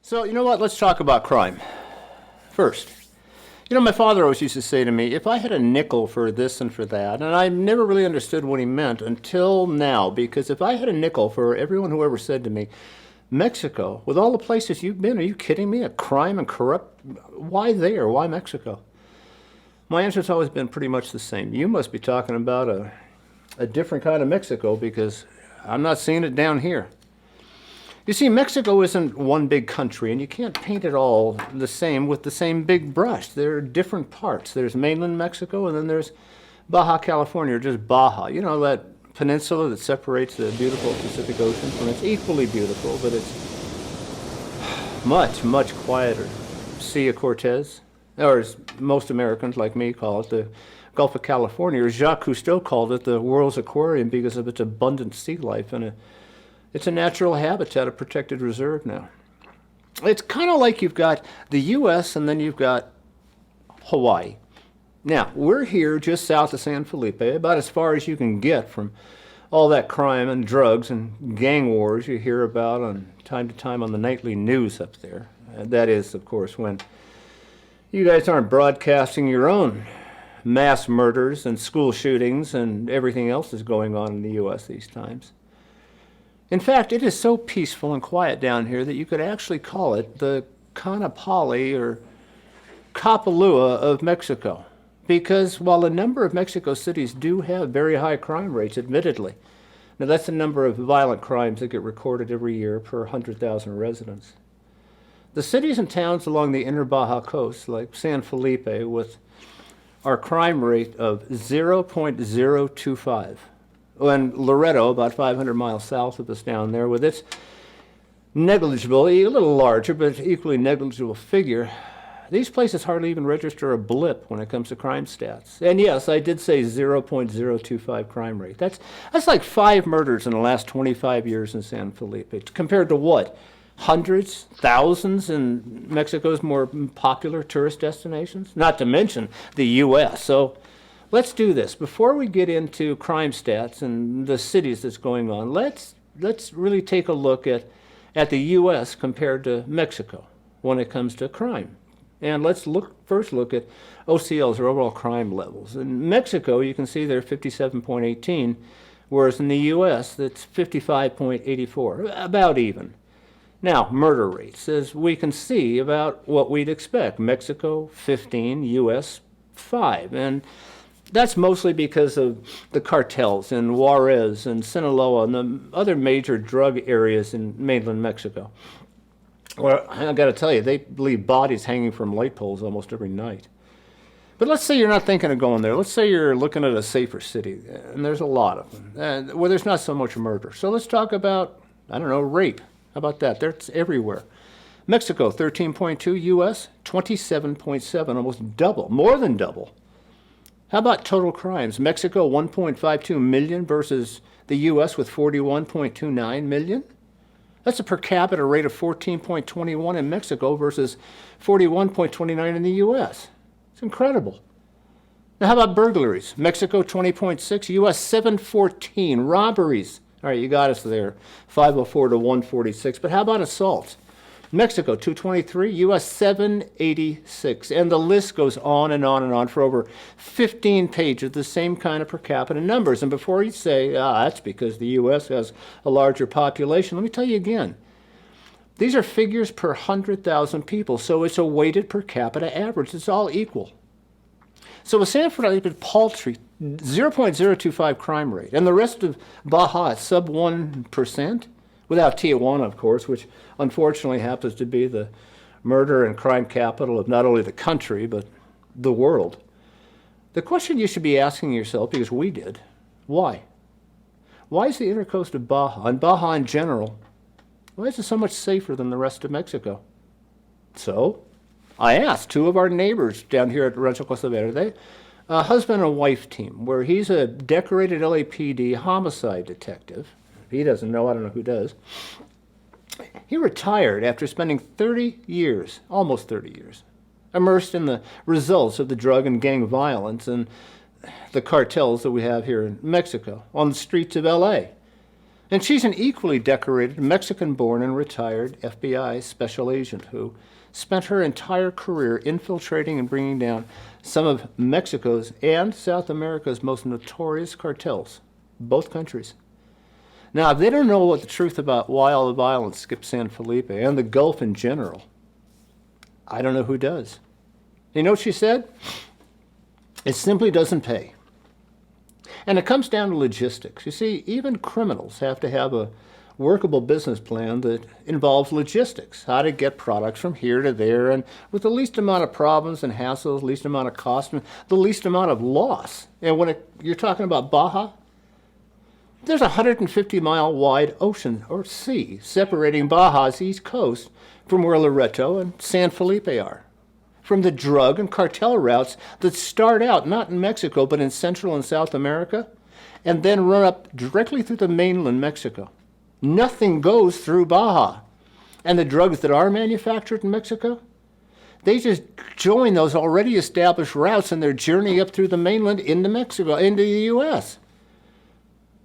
So, you know what? Let's talk about crime first. My father always used to say to me, if I had a nickel for this and for that, and I never really understood what he meant until now, because if I had a nickel for everyone who ever said to me, Mexico, with all the places you've been, are you kidding me? A crime and corrupt, why there? Why Mexico? My answer's always been pretty much the same. You must be talking about a different kind of Mexico because I'm not seeing it down here. You see, Mexico isn't one big country, and you can't paint it all the same with the same big brush. There are different parts. There's mainland Mexico, and then there's Baja California, or just Baja. You know, that peninsula that separates the beautiful Pacific Ocean from it's equally beautiful, but it's much, much quieter. Sea of Cortez, or as most Americans like me call it, the Gulf of California, or Jacques Cousteau called it the world's aquarium because of its abundant sea life, and it's a natural habitat, a protected reserve now. It's kind of like you've got the U.S. and then you've got Hawaii. Now, we're here just south of San Felipe, about as far as you can get from all that crime and drugs and gang wars you hear about on time to time on the nightly news up there. That is, of course, when you guys aren't broadcasting your own mass murders and school shootings and everything else that's going on in the U.S. these times. In fact, it is so peaceful and quiet down here that you could actually call it the Canapali or Kapalua of Mexico. Because while a number of Mexico cities do have very high crime rates, admittedly, now that's the number of violent crimes that get recorded every year per 100,000 residents. The cities and towns along the inner Baja coast, like San Felipe, with our crime rate of 0.025. And Loreto, about 500 miles south of us down there, with its negligible, a little larger, but equally negligible figure, these places hardly even register a blip when it comes to crime stats. And yes, I did say 0.025 crime rate. That's like 5 murders in the last 25 years in San Felipe, compared to what? Hundreds, thousands in Mexico's more popular tourist destinations, not to mention the U.S. So let's do this. Before we get into crime stats and the cities that's going on, let's really take a look at the U.S. compared to Mexico when it comes to crime. And let's first look at OCLs, or overall crime levels. In Mexico, you can see they're 57.18, whereas in the U.S., that's 55.84, about even. Now, murder rates, as we can see, about what we'd expect. Mexico, 15, U.S., 5. And that's mostly because of the cartels in Juarez and Sinaloa and the other major drug areas in mainland Mexico. Well, I got to tell you, they leave bodies hanging from light poles almost every night. But let's say you're not thinking of going there. Let's say you're looking at a safer city, and there's a lot of them, where there's not so much murder. So let's talk about, rape. How about that? That's everywhere. Mexico, 13.2, U.S., 27.7, almost double, more than double. How about total crimes? Mexico, 1.52 million versus the U.S. with 41.29 million. That's a per capita rate of 14.21 in Mexico versus 41.29 in the U.S. It's incredible. Now, how about burglaries? Mexico, 20.6, U.S., 714. Robberies. All right, you got us there, 504 to 146. But how about assaults? Mexico, 223, U.S., 786. And the list goes on and on and on for over 15 pages, the same kind of per capita numbers. And before you say, that's because the U.S. has a larger population, let me tell you again. These are figures per 100,000 people, so it's a weighted per capita average. It's all equal. So with San Felipe, paltry 0.025 crime rate, and the rest of Baja is sub 1%. Without Tijuana, of course, which unfortunately happens to be the murder and crime capital of not only the country, but the world. The question you should be asking yourself, because we did, why? Why is the inner coast of Baja, and Baja in general, why is it so much safer than the rest of Mexico? So I asked 2 of our neighbors down here at Rancho Costa Verde, a husband and wife team, where he's a decorated LAPD homicide detective. He doesn't know, I don't know who does. He retired after spending 30 years, almost 30 years, immersed in the results of the drug and gang violence and the cartels that we have here in Mexico, on the streets of LA. And she's an equally decorated Mexican-born and retired FBI special agent who spent her entire career infiltrating and bringing down some of Mexico's and South America's most notorious cartels, both countries. Now, if they don't know what the truth about why all the violence skipped San Felipe and the Gulf in general, I don't know who does. You know what she said? It simply doesn't pay. And it comes down to logistics. You see, even criminals have to have a workable business plan that involves logistics, how to get products from here to there, and with the least amount of problems and hassles, least amount of cost, and the least amount of loss. And when you're talking about Baja, there's a 150-mile wide ocean or sea separating Baja's east coast from where Loreto and San Felipe are, from the drug and cartel routes that start out not in Mexico but in Central and South America and then run up directly through the mainland Mexico. Nothing goes through Baja. And the drugs that are manufactured in Mexico, they just join those already established routes in their journey up through the mainland into Mexico, into the U.S.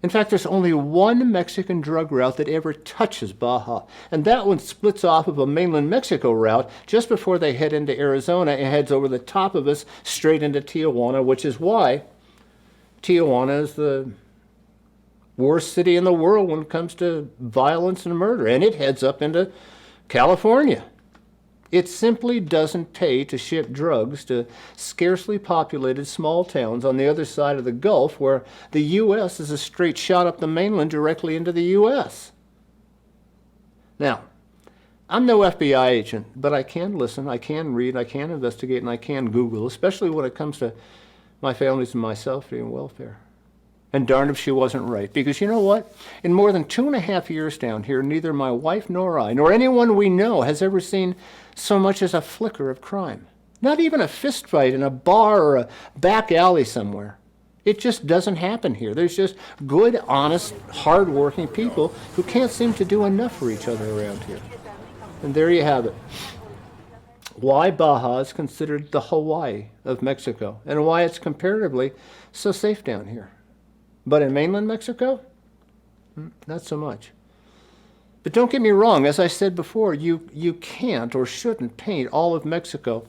In fact, there's only one Mexican drug route that ever touches Baja, and that one splits off of a mainland Mexico route just before they head into Arizona and heads over the top of us straight into Tijuana, which is why Tijuana is the worst city in the world when it comes to violence and murder, and it heads up into California. It simply doesn't pay to ship drugs to scarcely populated small towns on the other side of the Gulf where the U.S. is a straight shot up the mainland directly into the U.S. Now, I'm no FBI agent, but I can listen, I can read, I can investigate, and I can Google, especially when it comes to my family's and my safety and welfare. And darned if she wasn't right. Because you know what? In more than 2.5 years down here, neither my wife nor I, nor anyone we know, has ever seen so much as a flicker of crime. Not even a fist fight in a bar or a back alley somewhere. It just doesn't happen here. There's just good, honest, hard-working people who can't seem to do enough for each other around here. And there you have it. Why Baja is considered the Hawaii of Mexico, and why it's comparatively so safe down here. But in mainland Mexico, not so much. But don't get me wrong, as I said before, you can't or shouldn't paint all of Mexico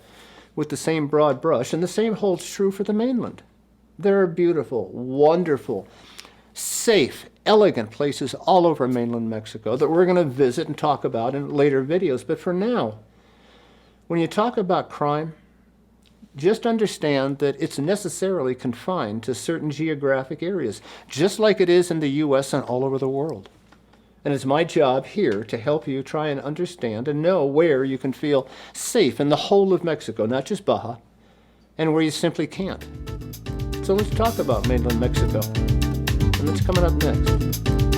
with the same broad brush, and the same holds true for the mainland. There are beautiful, wonderful, safe, elegant places all over mainland Mexico that we're going to visit and talk about in later videos. But for now, when you talk about crime, just understand that it's necessarily confined to certain geographic areas, just like it is in the U.S. and all over the world. And it's my job here to help you try and understand and know where you can feel safe in the whole of Mexico, not just Baja, and where you simply can't. So let's talk about mainland Mexico. And that's coming up next.